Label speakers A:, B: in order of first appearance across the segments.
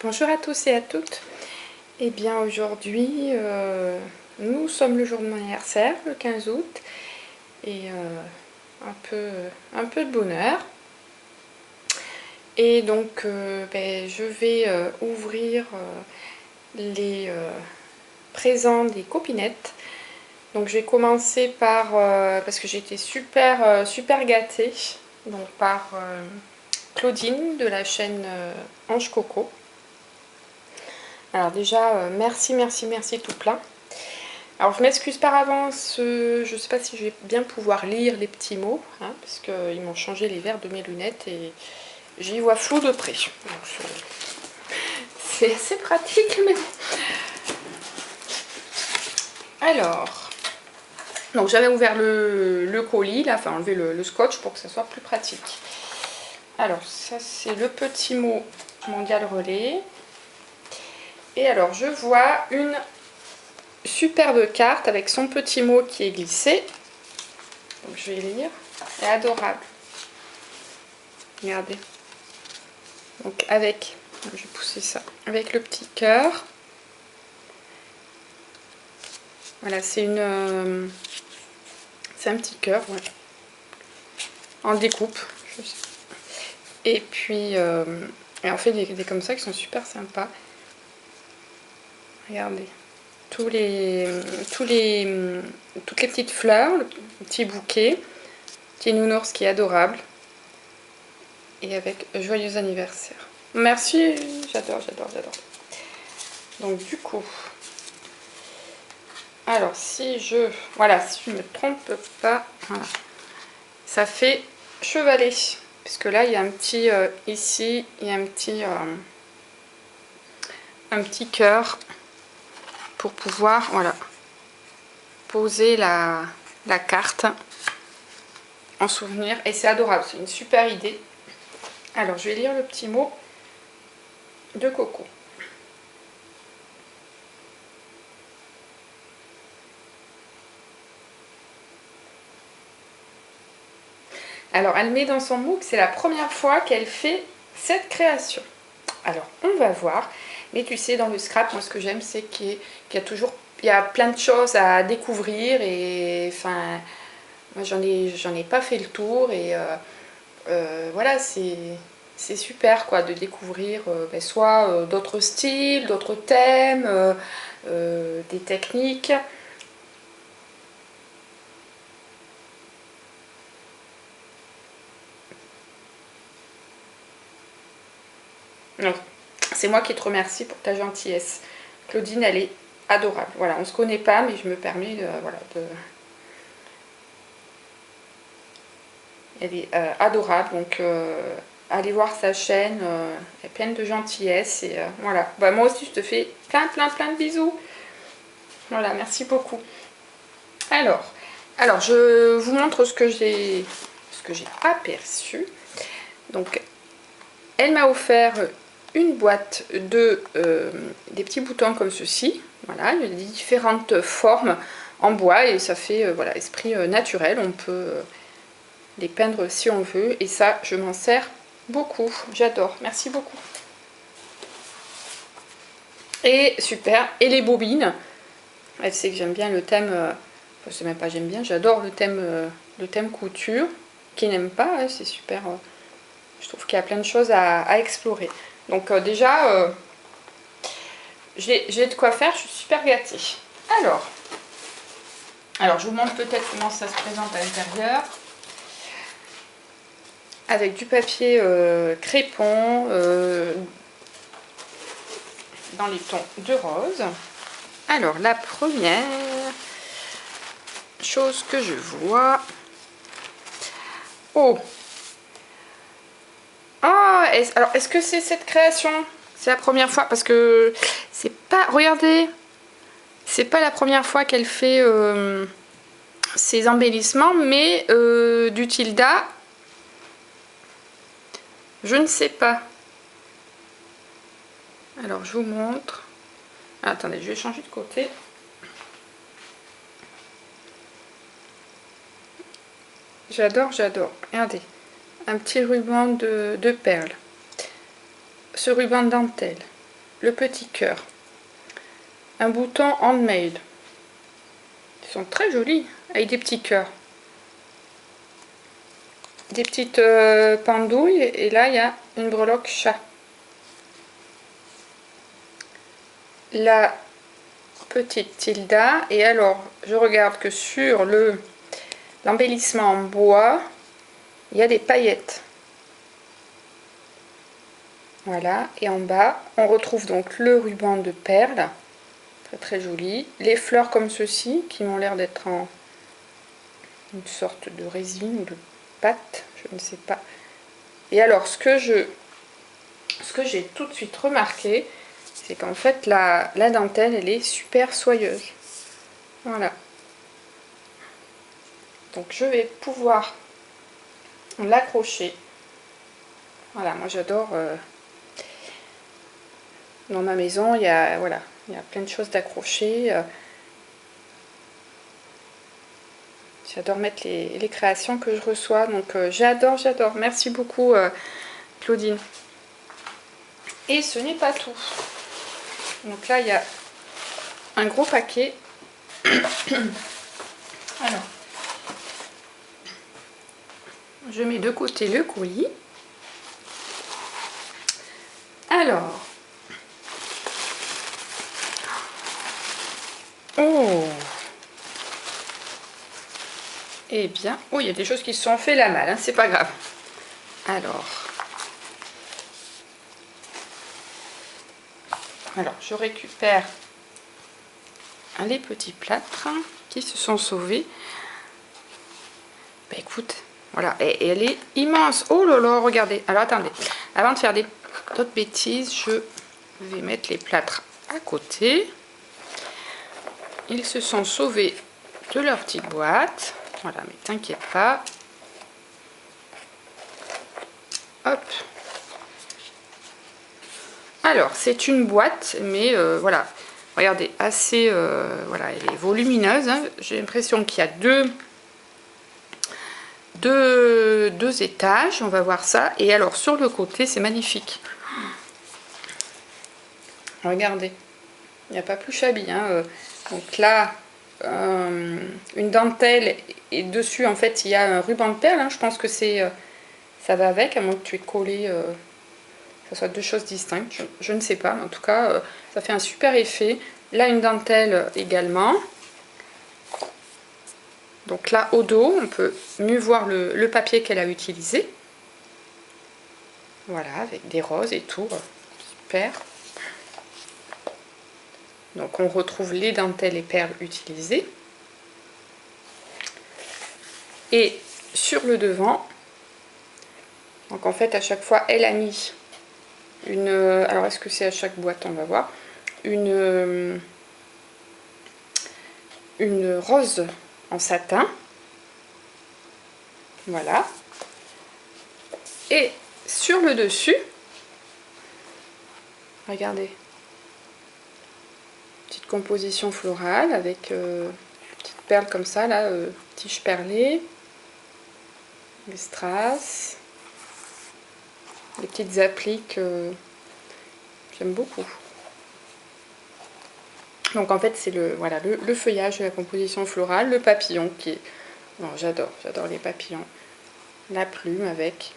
A: Bonjour à tous et à toutes. Et bien aujourd'hui, nous sommes le jour de mon anniversaire, le 15 août, et un peu de bonheur. Et donc je vais ouvrir les présents des copinettes. Donc je vais commencer par, parce que j'ai été super gâtée, donc par Claudine de la chaîne Ange Coco. Alors déjà, merci tout plein. Alors je m'excuse par avance, je ne sais pas si je vais bien pouvoir lire les petits mots, hein, parce qu'ils m'ont changé les verres de mes lunettes et j'y vois flou de près. C'est assez pratique, mais bon. Alors, donc j'avais ouvert le colis, là, enfin enlevé le scotch pour que ça soit plus pratique. Alors ça c'est le petit mot mondial relais. Et alors je vois une superbe carte avec son petit mot qui est glissé. Donc je vais lire. C'est adorable. Regardez. Donc avec, je vais pousser ça, avec le petit cœur. Voilà, c'est un petit cœur, ouais. En découpe. Et puis, et en fait des comme ça qui sont super sympas. Regardez. Toutes les petites fleurs, le petit bouquet, petit nounours qui est adorable. Et avec joyeux anniversaire. Merci, j'adore. Donc du coup, alors si je me trompe pas, voilà, ça fait chevalet. Parce que là il y a un petit, ici, il y a un petit cœur pour pouvoir, voilà, poser la carte en souvenir. Et c'est adorable, c'est une super idée. Alors je vais lire le petit mot de Coco. Alors elle met dans son mot que c'est la première fois qu'elle fait cette création. Alors on va voir. Mais tu sais, dans le scrap, moi ce que j'aime c'est qu'il y a plein de choses à découvrir. Et enfin, moi j'en ai pas fait le tour. Et voilà, c'est super quoi de découvrir soit d'autres styles, d'autres thèmes, des techniques. C'est moi qui te remercie pour ta gentillesse. Claudine, elle est adorable. Voilà, on se connaît pas, mais je me permets Elle est adorable, donc allez voir sa chaîne, elle est pleine de gentillesse. Et voilà, bah, moi aussi je te fais plein de bisous. Voilà, merci beaucoup. Alors je vous montre ce que j'ai aperçu. Donc elle m'a offert une boîte de des petits boutons comme ceci. Voilà, il y a des différentes formes en bois et ça fait voilà, esprit naturel. On peut les peindre si on veut, et ça je m'en sers beaucoup, j'adore, merci beaucoup. Et super, et les bobines, elle sait que j'aime bien le thème, enfin c'est même pas j'aime bien, j'adore le thème couture. Qui n'aime pas, hein, c'est super, je trouve qu'il y a plein de choses à explorer. Donc déjà j'ai de quoi faire, je suis super gâtée. Alors je vous montre peut-être comment ça se présente à l'intérieur. Avec du papier crépon dans les tons de rose. Alors la première chose que je vois, alors est-ce que c'est cette création? C'est la première fois, parce que c'est pas, regardez, c'est pas la première fois qu'elle fait ces embellissements, mais du tilda, je ne sais pas. Alors je vous montre. Ah, attendez, je vais changer de côté. J'adore. Regardez, un petit ruban de perles. Ce ruban de dentelle. le petit cœur. Un bouton handmade. Ils sont très jolis, avec des petits cœurs. Des petites pendouilles, et là il y a une breloque chat. La petite Tilda, et alors je regarde que sur l'embellissement en bois, il y a des paillettes. Voilà, et en bas, on retrouve donc le ruban de perles, très très joli. Les fleurs comme ceci, qui m'ont l'air d'être en une sorte de résine ou de pâte, je ne sais pas. Et alors, ce que j'ai tout de suite remarqué, c'est qu'en fait, la dentelle, elle est super soyeuse. Voilà. Donc, je vais pouvoir l'accrocher. Voilà, moi j'adore... dans ma maison, il y a, voilà, il y a plein de choses d'accrocher. J'adore mettre les créations que je reçois. Donc j'adore, j'adore. Merci beaucoup Claudine. Et ce n'est pas tout. Donc là, il y a un gros paquet. Alors, je mets de côté le colis. Alors, oh, eh bien, oh, il y a des choses qui se sont fait la malle, hein, c'est pas grave. Alors, je récupère les petits plâtres qui se sont sauvés. Bah écoute, voilà, et elle est immense. Oh là là, regardez. Alors attendez, avant de faire d'autres bêtises, je vais mettre les plâtres à côté. Ils se sont sauvés de leur petite boîte. Voilà, mais t'inquiète pas. Hop. Alors, c'est une boîte, mais voilà. Regardez, assez... voilà, elle est volumineuse. Hein. J'ai l'impression qu'il y a deux étages. On va voir ça. Et alors, sur le côté, c'est magnifique. Regardez. Il n'y a pas plus shabby. Hein. Donc là, une dentelle. Et dessus, en fait, il y a un ruban de perles. Hein. Je pense que c'est... ça va avec, à moins que tu aies collé... que ce soit deux choses distinctes, je ne sais pas, en tout cas ça fait un super effet. Là une dentelle également, donc là au dos on peut mieux voir le papier qu'elle a utilisé, voilà, avec des roses et tout, super. Donc on retrouve les dentelles et perles utilisées, et sur le devant, donc en fait à chaque fois elle a mis une, alors est-ce que c'est à chaque boîte, on va voir, une rose en satin, voilà, et sur le dessus, regardez, petite composition florale avec petite perle comme ça là, tige perlée, des strass, des petites appliques, j'aime beaucoup. Donc en fait c'est voilà, le feuillage de la composition florale, le papillon qui est... Bon, j'adore les papillons. La plume avec...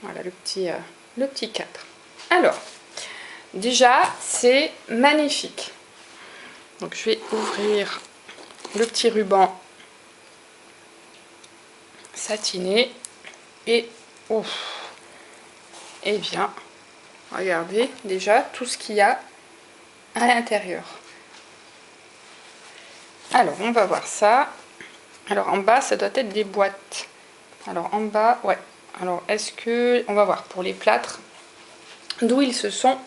A: Voilà le petit cadre. Alors, déjà c'est magnifique. Donc je vais ouvrir le petit ruban satiné. Et... Oh, eh bien, regardez déjà tout ce qu'il y a à l'intérieur. Alors, on va voir ça. Alors, en bas, ça doit être des boîtes. Alors, en bas, ouais. Alors, est-ce que... On va voir pour les plâtres d'où ils se sont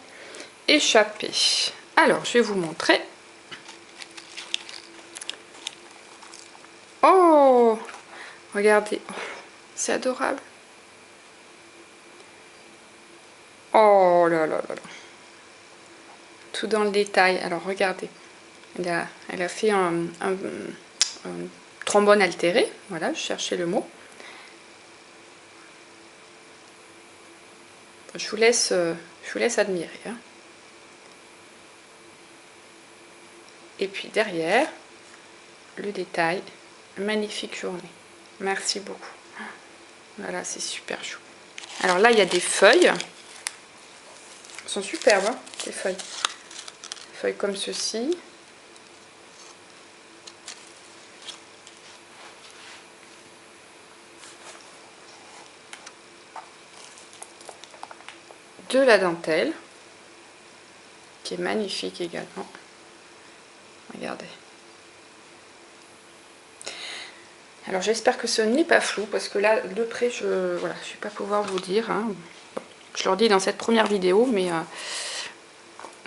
A: échappés. Alors, je vais vous montrer. Oh! Regardez. Oh, c'est adorable. Oh là là là là. Tout dans le détail. Alors, regardez. Elle a fait un trombone altéré, voilà, je cherchais le mot. Je vous laisse admirer. Hein. Et puis derrière, le détail. Magnifique journée. Merci beaucoup. Voilà, c'est super chou. Alors là, il y a des feuilles. Elles sont superbes, hein, ces feuilles. Des feuilles comme ceci. De la dentelle, qui est magnifique également. Regardez. Alors j'espère que ce n'est pas flou, parce que là, de près, je ne vais pas pouvoir vous dire. Hein. Je leur dis dans cette première vidéo, mais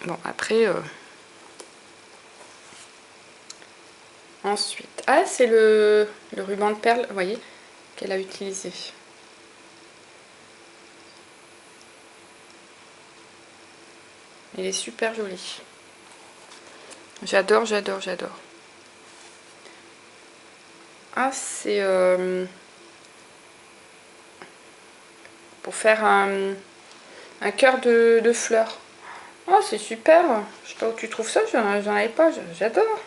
A: bon, après... Ensuite, ah, c'est le ruban de perles, vous voyez, qu'elle a utilisé. Il est super joli. J'adore, j'adore, j'adore. Ah, c'est pour faire un cœur de fleurs. Oh, c'est super. Je sais pas où tu trouves ça, j'en avais pas, j'adore.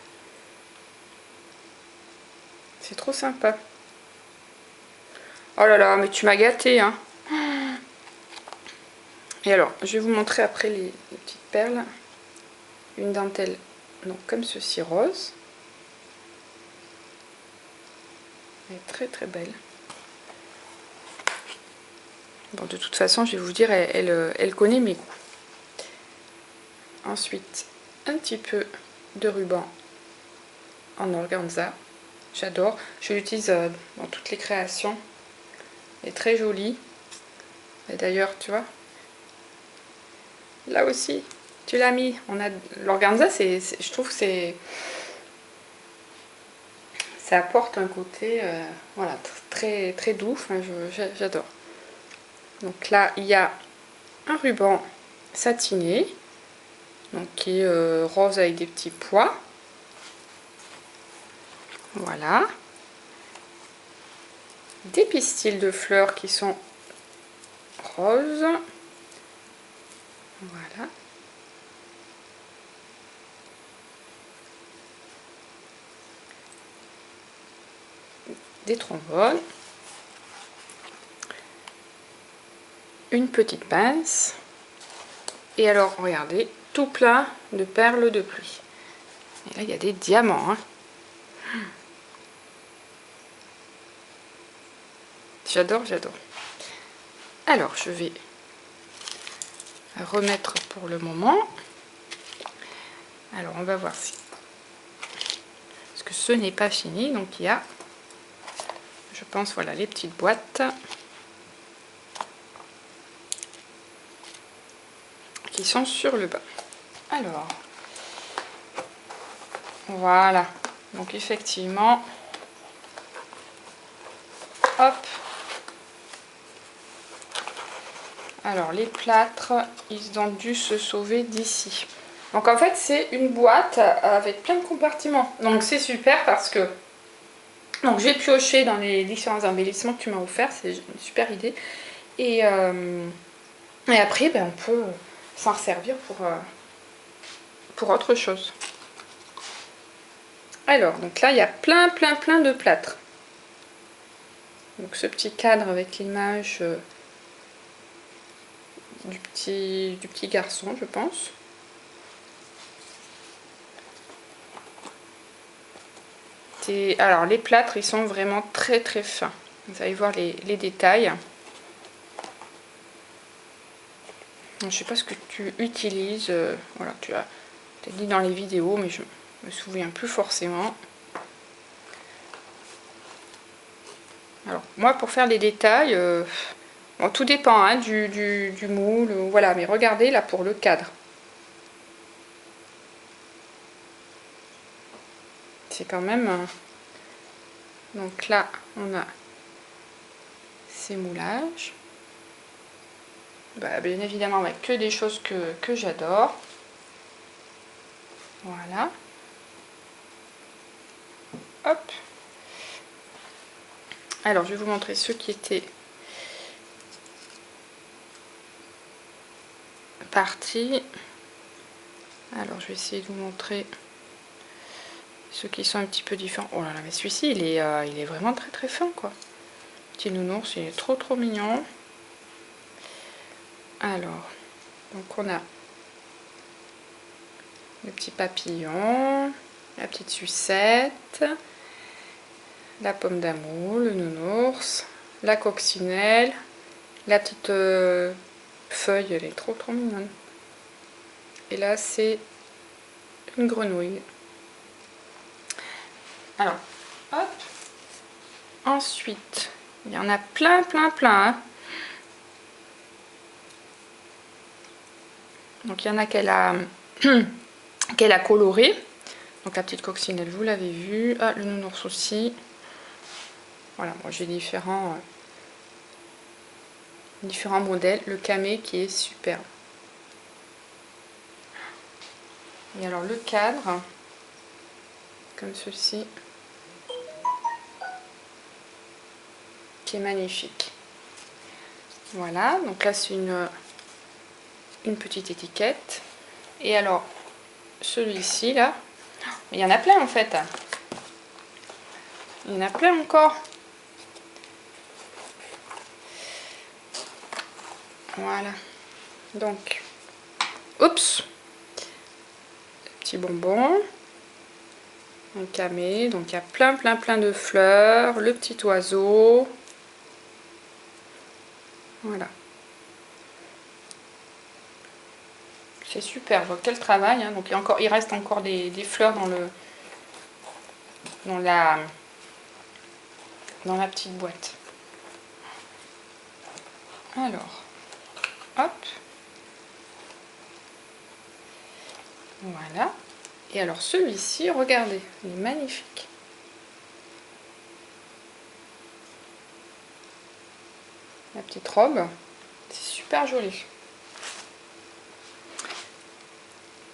A: C'est trop sympa. Oh là là, mais tu m'as gâté, hein. Et alors, je vais vous montrer après les petites perles. Une dentelle, donc comme ceci, rose. Elle est très très belle. Bon, de toute façon, je vais vous dire, elle connaît mes goûts. Ensuite, un petit peu de ruban en organza. J'adore. Je l'utilise dans toutes les créations. Elle est très jolie. Et d'ailleurs, tu vois, là aussi, tu l'as mis. On a l'organza, je trouve que ça apporte un côté, voilà, très très doux. Enfin, j'adore. Donc là, il y a un ruban satiné, donc qui est rose avec des petits pois. Voilà. Des pistils de fleurs qui sont roses. Voilà. Des trombones. Une petite pince. Et alors, regardez, tout plein de perles de pluie. Et là, il y a des diamants. Hein. J'adore, j'adore. Alors, je vais remettre pour le moment. Alors, on va voir si... Parce que ce n'est pas fini. Donc, il y a, je pense, voilà, les petites boîtes qui sont sur le bas. Alors, voilà. Donc, effectivement, hop. Alors, les plâtres, ils ont dû se sauver d'ici. Donc, en fait, c'est une boîte avec plein de compartiments. Donc, c'est super parce que... Donc, j'ai pioché dans les différents embellissements que tu m'as offert. C'est une super idée. Et après, ben, on peut s'en servir pour autre chose. Alors, donc là, il y a plein de plâtres. Donc, ce petit cadre avec l'image... du petit garçon, je pense. Alors les plâtres, ils sont vraiment très fins. Vous allez voir les détails. Je sais pas ce que tu utilises. Voilà, tu as peut-être dit dans les vidéos, mais je me souviens plus forcément. Alors moi, pour faire les détails, bon, tout dépend hein, du moule. Voilà, mais regardez là pour le cadre. C'est quand même... Donc là, on a ces moulages. Bah, bien évidemment, avec que des choses que j'adore. Voilà. Hop. Alors, je vais vous montrer ceux qui étaient partis. Alors, je vais essayer de vous montrer. ceux qui sont un petit peu différents. Oh là là, mais celui-ci, il est vraiment très très fin, quoi. Petit nounours, il est trop trop mignon. Alors, donc on a le petit papillon, la petite sucette, la pomme d'amour, le nounours, la coccinelle, la petite feuille, elle est trop trop mignonne. Et là, c'est une grenouille. Alors, hop. Ensuite, il y en a plein, plein, plein. Hein. Donc, il y en a qu'elle a, qu'elle a coloré. Donc, la petite coccinelle, vous l'avez vu. Ah, le nounours aussi. Voilà, bon, j'ai différents modèles. Le camé qui est super. Et alors, le cadre, comme ceci, qui est magnifique. Voilà, donc là, c'est une petite étiquette. Et alors, celui-ci, là, il y en a plein, en fait. Il y en a plein encore. Voilà. Donc, oups. Petit bonbon. Un camé. Donc, il y a plein, plein, plein de fleurs. Le petit oiseau. Voilà. C'est super. Quel travail. Hein. Donc, il reste encore des fleurs dans la petite boîte. Alors, hop. Voilà. Et alors celui-ci, regardez, il est magnifique. La petite robe, c'est super joli.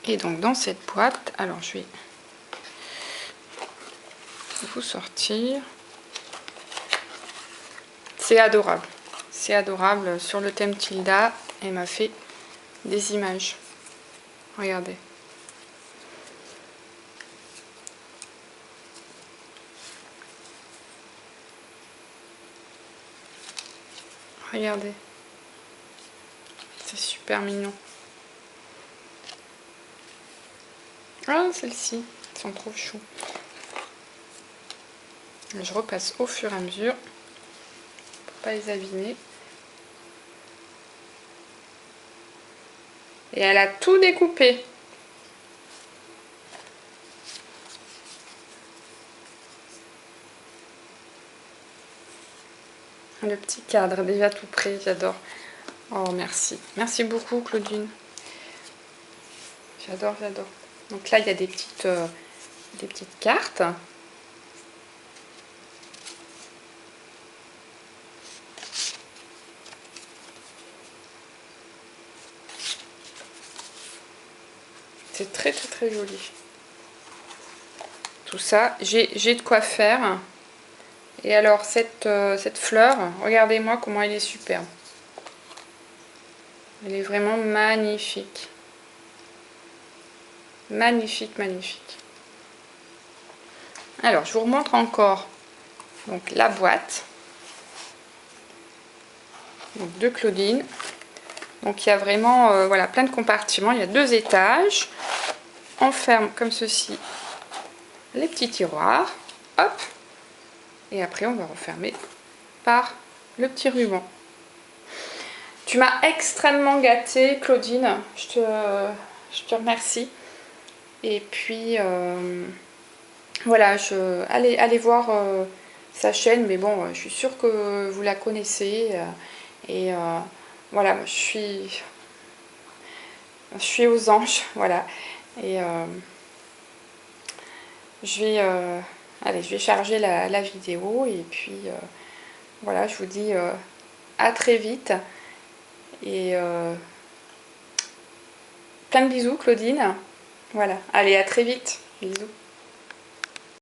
A: Et donc dans cette boîte, alors je vais vous sortir. C'est adorable. C'est adorable. Sur le thème Tilda, elle m'a fait des images. Regardez. Regardez. C'est super mignon. Ah, celles-ci sont trop chou. Je repasse au fur et à mesure pour pas les abîmer. Et elle a tout découpé. Le petit cadre déjà tout prêt, j'adore. Oh merci. Merci beaucoup Claudine. J'adore, j'adore. Donc là il y a des petites cartes. C'est très très très joli. Tout ça, j'ai de quoi faire. Et alors cette fleur, regardez-moi comment elle est superbe. Elle est vraiment magnifique. Magnifique, magnifique. Alors, je vous remontre encore donc, la boîte donc, de Claudine. Donc, il y a vraiment voilà, plein de compartiments. Il y a 2 étages. On ferme comme ceci les petits tiroirs. Hop. Et après, on va refermer par le petit ruban. Tu m'as extrêmement gâtée, Claudine. Je te remercie. Et puis, voilà, allez voir sa chaîne. Mais bon, je suis sûre que vous la connaissez. Et voilà, je suis aux anges. Voilà. Et allez, je vais charger la vidéo. Et puis, voilà, je vous dis à très vite. Et plein de bisous, Claudine. Voilà, allez, à très vite. Bisous.